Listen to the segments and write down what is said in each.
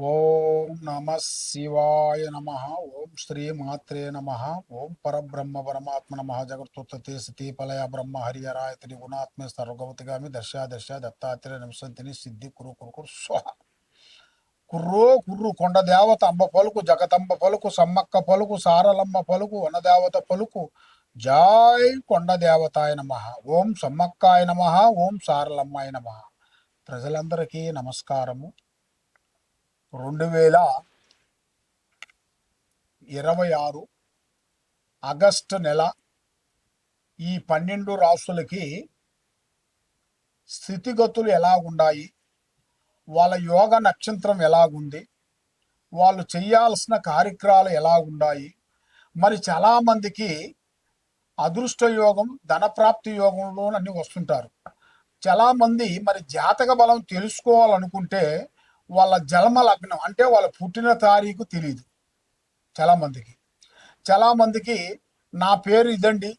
ఓం నమ శివాయ నమ. ఓం శ్రీ మాత్రే నమ. ఓం పరబ్రహ్మ పరమాత్మ నమ. జగత్తుత్పత్తి స్థితి పలయ బ్రహ్మ హరియరాయతిని గుణాత్మ సర్వగవతిగామి దర్శ దర్శ దత్తాత్రేయ నింసంతిని సిద్ధి కురు కురు కురు స్వహ. కుర్రో కుర్రు కొండ దేవత అంబ పలుకు, జగతంబ పలుకు, సమ్మక్క పలుకు, సారలమ్మ పలుకు, వనదేవత పలుకు. జాయ్ కొండ దేవతాయ నమ. ఓం సమ్మక్కాయ నమ. ఓం సారలమ్మాయ నమ. ప్రజలందరికీ నమస్కారము. 2026 ఆగస్టు నెల ఈ 12 రాసులకి స్థితిగతులు ఎలాగుండాయి, వాళ్ళ యోగ నక్షత్రం ఎలాగుంది, వాళ్ళు చేయాల్సిన కార్యక్రమాలు ఎలాగుండాయి. మరి చాలామందికి అదృష్ట యోగం, ధనప్రాప్తి యోగంలో అన్నీ వస్తుంటారు. చాలామంది మరి జాతక బలం తెలుసుకోవాలనుకుంటే వాళ్ళ జన్మ లగ్నం అంటే వాళ్ళ పుట్టిన తారీఖు తెలియదు చాలామందికి నా పేరు ఇదండి,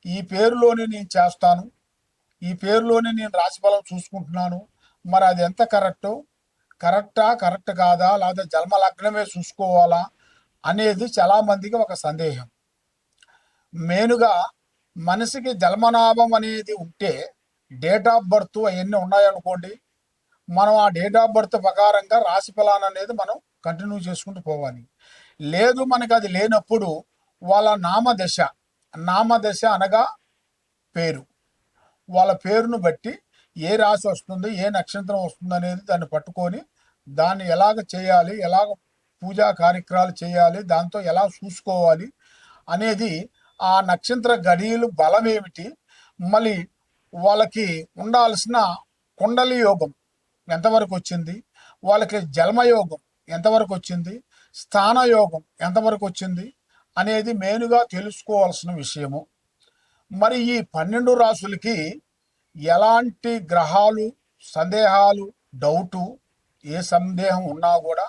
ఈ పేరులోనే నేను చేస్తాను, ఈ పేరులోనే నేను రాశిఫలం చూసుకుంటున్నాను, మరి అది ఎంత కరెక్ట్ కాదా, లేదా జన్మ లగ్నమే చూసుకోవాలా అనేది చాలామందికి ఒక సందేహం. మెయిన్గా మనిషికి జన్మనాభం అనేది ఉంటే డేట్ ఆఫ్ బర్త్ అవన్నీ ఉన్నాయనుకోండి, మనం ఆ డేట్ ఆఫ్ బర్త్ ప్రకారంగా రాశి ఫలాన్ని అనేది మనం కంటిన్యూ చేసుకుంటూ పోవాలి. లేదు మనకి అది లేనప్పుడు వాళ్ళ నామదశ అనగా పేరు, వాళ్ళ పేరును బట్టి ఏ రాశి వస్తుంది, ఏ నక్షత్రం వస్తుంది అనేది దాన్ని పట్టుకొని దాన్ని ఎలాగ చేయాలి, ఎలాగ పూజా కార్యక్రమాలు చేయాలి, దాంతో ఎలా చూసుకోవాలి అనేది, ఆ నక్షత్ర గడియలు బలం ఏమిటి, మళ్ళీ వాళ్ళకి ఉండాల్సిన కుండలి యోగం ఎంతవరకు వచ్చింది, వాళ్ళకి జన్మయోగం ఎంతవరకు వచ్చింది, స్థానయోగం ఎంతవరకు వచ్చింది అనేది మెయిన్గా తెలుసుకోవాల్సిన విషయము. మరి ఈ 12 రాసులకి ఎలాంటి గ్రహాలు, సందేహాలు, డౌటు, ఏ సందేహం ఉన్నా కూడా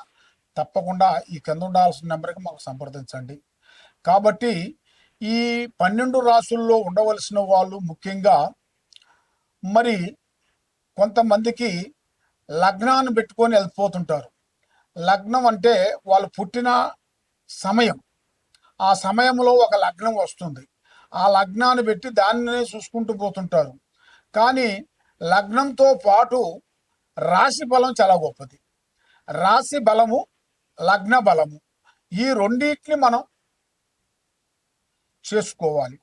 తప్పకుండా ఈ కింద ఉండాల్సిన నెంబర్కి మాకు సంప్రదించండి. కాబట్టి ఈ 12 రాసుల్లో ఉండవలసిన వాళ్ళు ముఖ్యంగా మరి కొంతమందికి లగ్నాన్ని పెట్టుకొని వెళ్ళిపోతుంటారు. లగ్నం అంటే వాళ్ళు పుట్టిన సమయం, ఆ సమయంలో ఒక లగ్నం వస్తుంది, ఆ లగ్నాన్ని పెట్టి దానినే చూసుకుంటూ పోతుంటారు. కానీ లగ్నంతో పాటు రాశి బలం చాలా గొప్పది. రాశి బలము, లగ్న బలము, ఈ రెండింటిని మనం చేసుకోవాలి,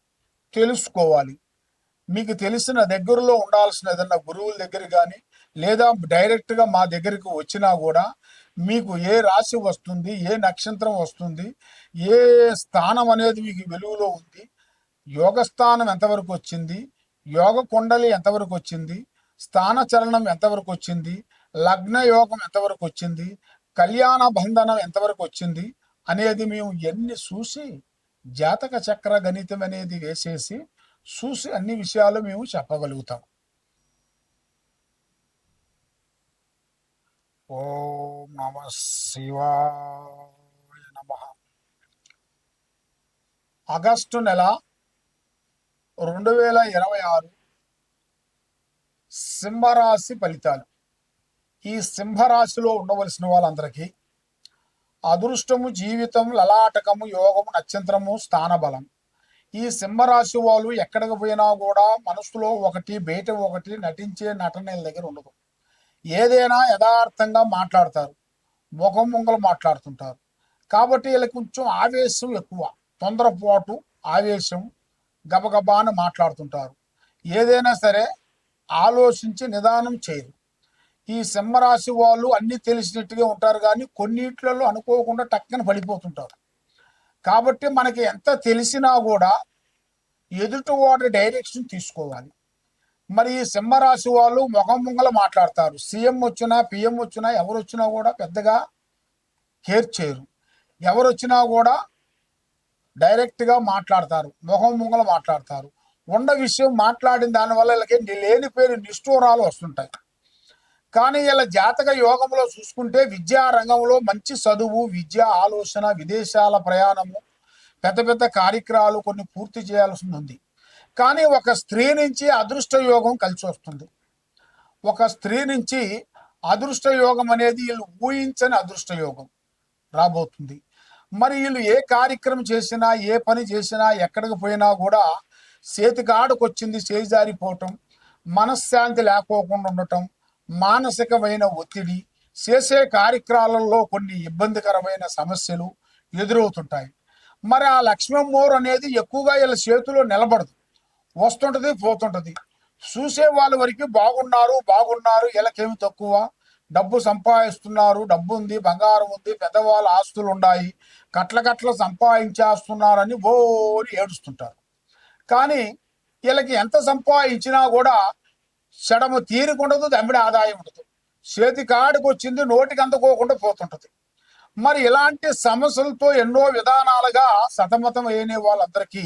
తెలుసుకోవాలి. మీకు తెలిసిన దగ్గరలో ఉండాల్సిన ఏదన్నా గురువుల దగ్గర కానీ, లేదా డైరెక్ట్గా మా దగ్గరికి వచ్చినా కూడా మీకు ఏ రాశి వస్తుంది, ఏ నక్షత్రం వస్తుంది, ఏ స్థానం అనేది మీకు వెలుగులో ఉంది, యోగస్థానం ఎంతవరకు వచ్చింది, యోగ కుండలి ఎంతవరకు వచ్చింది, స్థాన చలనం ఎంతవరకు వచ్చింది, లగ్న యోగం ఎంతవరకు వచ్చింది, కళ్యాణ బంధనం ఎంతవరకు వచ్చింది అనేది మేము ఎన్ని చూసి జాతక చక్ర గణితం అనేది వేసేసి చూసి అన్ని విషయాలు మేము చెప్పగలుగుతాం. ఓం నమ శివాయ నమ. ఆగస్టు నెల 2026 సింహరాశి ఫలితాలు. ఈ సింహరాశిలో ఉండవలసిన వాళ్ళందరికీ అదృష్టము, జీవితం, లలాటకము, యోగము, నక్షత్రము, స్థానబలం. ఈ సింహరాశి వాళ్ళు ఎక్కడికి పోయినా కూడా మనసులో ఒకటి, బయట ఒకటి, నటించే నటనల దగ్గర ఉండదు. ఏదైనా యథార్థంగా మాట్లాడతారు, ముఖం ముంగలు మాట్లాడుతుంటారు. కాబట్టి వీళ్ళకి కొంచెం ఆవేశం ఎక్కువ, తొందరపాటు, ఆవేశం, గబగబా అని మాట్లాడుతుంటారు. ఏదైనా సరే ఆలోచించి నిదానం చేయరు. ఈ సింహరాశి వాళ్ళు అన్నీ తెలిసినట్టుగా ఉంటారు, కానీ కొన్నిట్లలో అనుకోకుండా టక్కన పడిపోతుంటారు. కాబట్టి మనకి ఎంత తెలిసినా కూడా ఎదుటివాడి డైరెక్షన్ తీసుకోవాలి. మరి ఈ సింహరాశి వాళ్ళు ముఖం ముంగల మాట్లాడతారు. సీఎం వచ్చినా, పిఎం వచ్చినా, ఎవరు వచ్చినా కూడా పెద్దగా కేర్ చేయరు. ఎవరు వచ్చినా కూడా డైరెక్ట్గా మాట్లాడతారు, ముఖం ముంగల మాట్లాడతారు. ఉన్న విషయం మాట్లాడిన దానివల్ల వీళ్ళకి లేనిపోయిన నిష్ఠూరాలు వస్తుంటాయి. కానీ ఇలా జాతక యోగంలో చూసుకుంటే విద్యా రంగంలో మంచి చదువు, విద్య, ఆలోచన, విదేశాల ప్రయాణము, పెద్ద పెద్ద కార్యక్రమాలు కొన్ని పూర్తి చేయాల్సి ఉంది. కానీ ఒక స్త్రీ నుంచి అదృష్ట యోగం కలిసి వస్తుంది. ఒక స్త్రీ నుంచి అదృష్ట యోగం అనేది వీళ్ళు ఊహించని అదృష్ట యోగం రాబోతుంది. మరి వీళ్ళు ఏ కార్యక్రమం చేసినా, ఏ పని చేసినా, ఎక్కడికి పోయినా కూడా చేతికాడకు వచ్చింది చేజారిపోవటం, మనశ్శాంతి లేకోకుండా ఉండటం, మానసికమైన ఒత్తిడి, చేసే కార్యక్రమాలలో కొన్ని ఇబ్బందికరమైన సమస్యలు ఎదురవుతుంటాయి. మరి ఆ లక్ష్మమ్మోరు అనేది ఎక్కువగా వీళ్ళ చేతిలో నిలబడదు, వస్తుంటది పోతుంటది. చూసే వాళ్ళ వరకు బాగున్నారు బాగున్నారు, వీళ్ళకేమి తక్కువ, డబ్బు సంపాదిస్తున్నారు, డబ్బు ఉంది, బంగారం ఉంది, పెద్దవాళ్ళ ఆస్తులు ఉన్నాయి, కట్ల సంపాదించేస్తున్నారని బోని ఏడుస్తుంటారు. కానీ వీళ్ళకి ఎంత సంపాదించినా కూడా చెడము తీరుకుండదు, దమ్మిడి ఆదాయం ఉండదు. చేతి కాడికి వచ్చింది నోటికి అందుకోకుండా పోతుంటది. మరి ఇలాంటి సమస్యలతో ఎన్నో విధానాలుగా సతమతం అయిన వాళ్ళందరికీ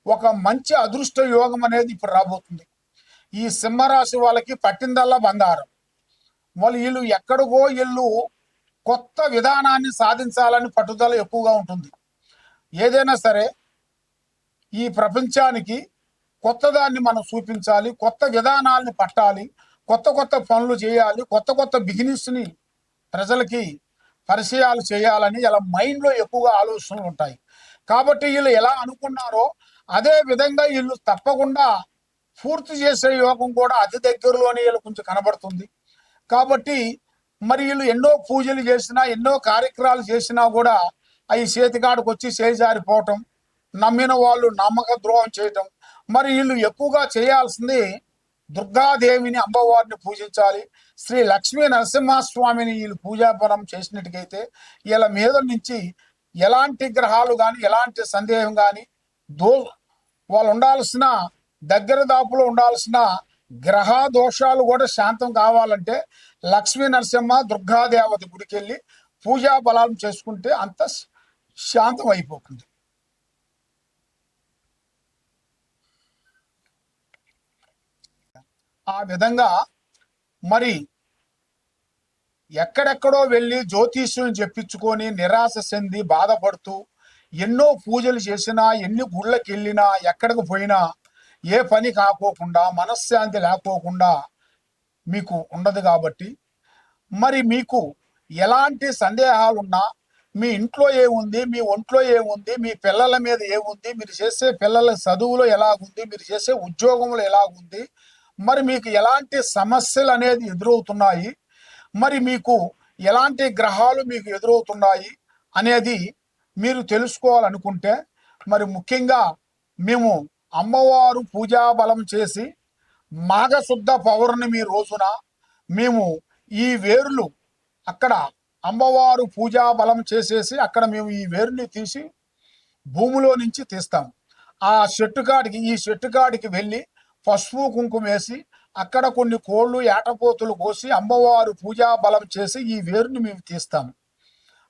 ఒక మంచి అదృష్ట యోగం అనేది ఇప్పుడు రాబోతుంది. ఈ సింహరాశి వాళ్ళకి పట్టిందల్లా బంగారం. వాళ్ళు వీళ్ళు ఎక్కడికో వీళ్ళు కొత్త విధానాన్ని సాధించాలని పట్టుదల ఎక్కువగా ఉంటుంది. ఏదైనా సరే ఈ ప్రపంచానికి కొత్త దాన్ని మనం చూపించాలి, కొత్త విధానాలని పట్టాలి, కొత్త పనులు చేయాలి, కొత్త బిజినెస్ని ప్రజలకి పరిచయాలు చేయాలని ఇలా మైండ్లో ఎక్కువగా ఆలోచనలు ఉంటాయి. కాబట్టి వీళ్ళు ఎలా అనుకున్నారో అదే విధంగా వీళ్ళు తప్పకుండా పూర్తి చేసే యోగం కూడా అతి దగ్గరలోనే వీళ్ళు కొంచెం కనబడుతుంది. కాబట్టి మరి వీళ్ళు ఎన్నో పూజలు చేసినా, ఎన్నో కార్యక్రమాలు చేసినా కూడా అవి చేతికాడికి వచ్చి చేజారిపోవటం, నమ్మిన వాళ్ళు నమ్మక ద్రోహం చేయటం. మరి వీళ్ళు ఎక్కువగా చేయాల్సింది దుర్గాదేవిని, అమ్మవారిని పూజించాలి. శ్రీ లక్ష్మీ నరసింహస్వామిని వీళ్ళు పూజాపరం చేసినట్టుకైతే వీళ్ళ మీద నుంచి ఎలాంటి గ్రహాలు కానీ, ఎలాంటి సందేహం కానీ, వాళ్ళు ఉండాల్సిన దగ్గర దాపులో ఉండాల్సిన గ్రహ దోషాలు కూడా శాంతం కావాలంటే లక్ష్మీ నరసింహ దుర్గాదేవత గుడికి వెళ్ళి పూజా బలాలు చేసుకుంటే అంత శాంతం అయిపోతుంది. ఆ విధంగా మరి ఎక్కడెక్కడో వెళ్ళి జ్యోతిష్యం చెప్పించుకొని నిరాశ చెంది బాధపడుతూ ఎన్నో పూజలు చేసినా, ఎన్ని గుళ్ళకి వెళ్ళినా, ఎక్కడికి పోయినా ఏ పని కాకోకుండా, మనశ్శాంతి లేకోకుండా మీకు ఉండదు. కాబట్టి మరి మీకు ఎలాంటి సందేహాలున్నా, మీ ఇంట్లో ఏముంది, మీ ఒంట్లో ఏముంది, మీ పిల్లల మీద ఏముంది, మీరు చేసే పిల్లల చదువులో ఎలాగుంది, మీరు చేసే ఉద్యోగంలో ఎలాగుంది, మరి మీకు ఎలాంటి సమస్యలు అనేది ఎదురవుతున్నాయి, మరి మీకు ఎలాంటి గ్రహాలు మీకు ఎదురవుతున్నాయి అనేది మీరు తెలుసుకోవాలనుకుంటే మరి ముఖ్యంగా మేము అమ్మవారు పూజా బలం చేసి మాఘశుద్ధ పౌర్ణమి రోజున మేము ఈ వేరులు అక్కడ అమ్మవారు పూజా బలం చేసేసి అక్కడ మేము ఈ వేరుని తీసి భూమిలో నుంచి తీస్తాం. ఆ ఈ చెట్టు కాడికి వెళ్ళి పసుపు కుంకుమ వేసి అక్కడ కొన్ని కోళ్ళు ఏటపోతులు కోసి అమ్మవారు పూజా బలం చేసి ఈ వేరుని మేము తీస్తాం.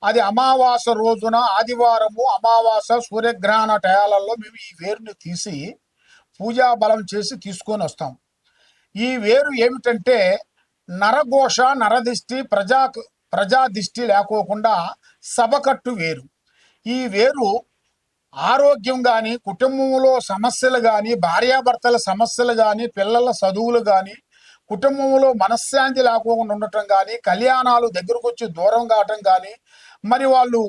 అది అమావాస రోజున, ఆదివారము అమావాస సూర్యగ్రహణ టయాలలో మేము ఈ వేరుని తీసి పూజా బలం చేసి తీసుకొని వస్తాం. ఈ వేరు ఏమిటంటే నరఘోష, నరదిష్టి, ప్రజా దిష్టి లేకోకుండా సభకట్టు వేరు. ఈ వేరు ఆరోగ్యం కానీ, కుటుంబంలో సమస్యలు కానీ, భార్యాభర్తల సమస్యలు కానీ, పిల్లల చదువులు కానీ, కుటుంబంలో మనశ్శాంతి లేకోకుండా ఉండటం కానీ, కళ్యాణాలు దగ్గరకు వచ్చి దూరం కావటం కానీ, మరి వాళ్ళు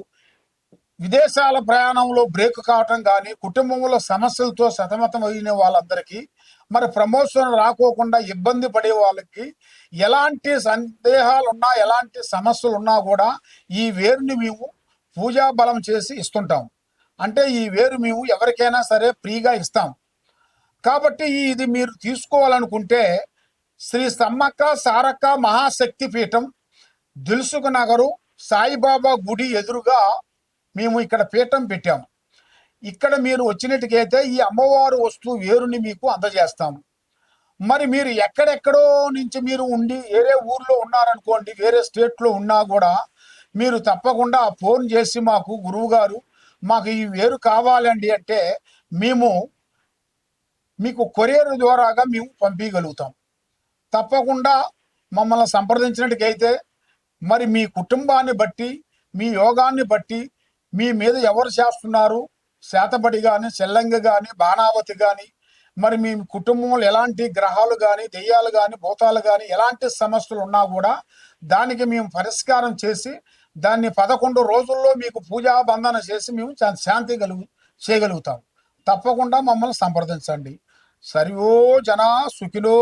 విదేశాల ప్రయాణంలో బ్రేక్ కావటం కానీ, కుటుంబంలో సమస్యలతో సతమతం అయిన వాళ్ళందరికీ, మరి ప్రమోషన్ రాకోకుండా ఇబ్బంది పడే వాళ్ళకి ఎలాంటి సందేహాలు ఉన్నా, ఎలాంటి సమస్యలు ఉన్నా కూడా ఈ వేరుని మేము పూజా బలం చేసి ఇస్తుంటాం. అంటే ఈ వేరు మేము ఎవరికైనా సరే ఫ్రీగా ఇస్తాం. కాబట్టి ఇది మీరు తీసుకోవాలనుకుంటే శ్రీ సమ్మక్క సారక్క మహాశక్తి పీఠం, దిల్సుఖ్ నగరు, సాయిబాబా గుడి ఎదురుగా మేము ఇక్కడ పీఠం పెట్టాము. ఇక్కడ మీరు వచ్చినట్టుకైతే ఈ అమ్మవారు వస్తువు వేరుని మీకు అందజేస్తాము. మరి మీరు ఎక్కడెక్కడో నుంచి మీరు ఉండి వేరే ఊర్లో ఉన్నారనుకోండి, వేరే స్టేట్లో ఉన్నా కూడా మీరు తప్పకుండా ఫోన్ చేసి మాకు గురువు గారు మాకు ఈ వేరు కావాలండి అంటే మేము మీకు కొరియర్ ద్వారాగా మేము పంపించగలుగుతాం. తప్పకుండా మమ్మల్ని సంప్రదించినట్టుకైతే మరి మీ కుటుంబాన్ని బట్టి, మీ యోగాన్ని బట్టి, మీ మీద ఎవరు చేస్తున్నారు, శాతబడి కానీ, చెల్లంగి కానీ, బాణావతి కానీ, మరి మీ కుటుంబంలో ఎలాంటి గ్రహాలు కానీ దెయ్యాలు కానీ భూతాలు కానీ ఎలాంటి సమస్యలు ఉన్నా కూడా దానికి మేము పరిష్కారం చేసి దాన్ని 11 రోజుల్లో మీకు పూజా బంధన చేసి మేము శాంతి చేయగలుగుతాం. తప్పకుండా మమ్మల్ని సంప్రదించండి. సర్వో జనా సుఖినో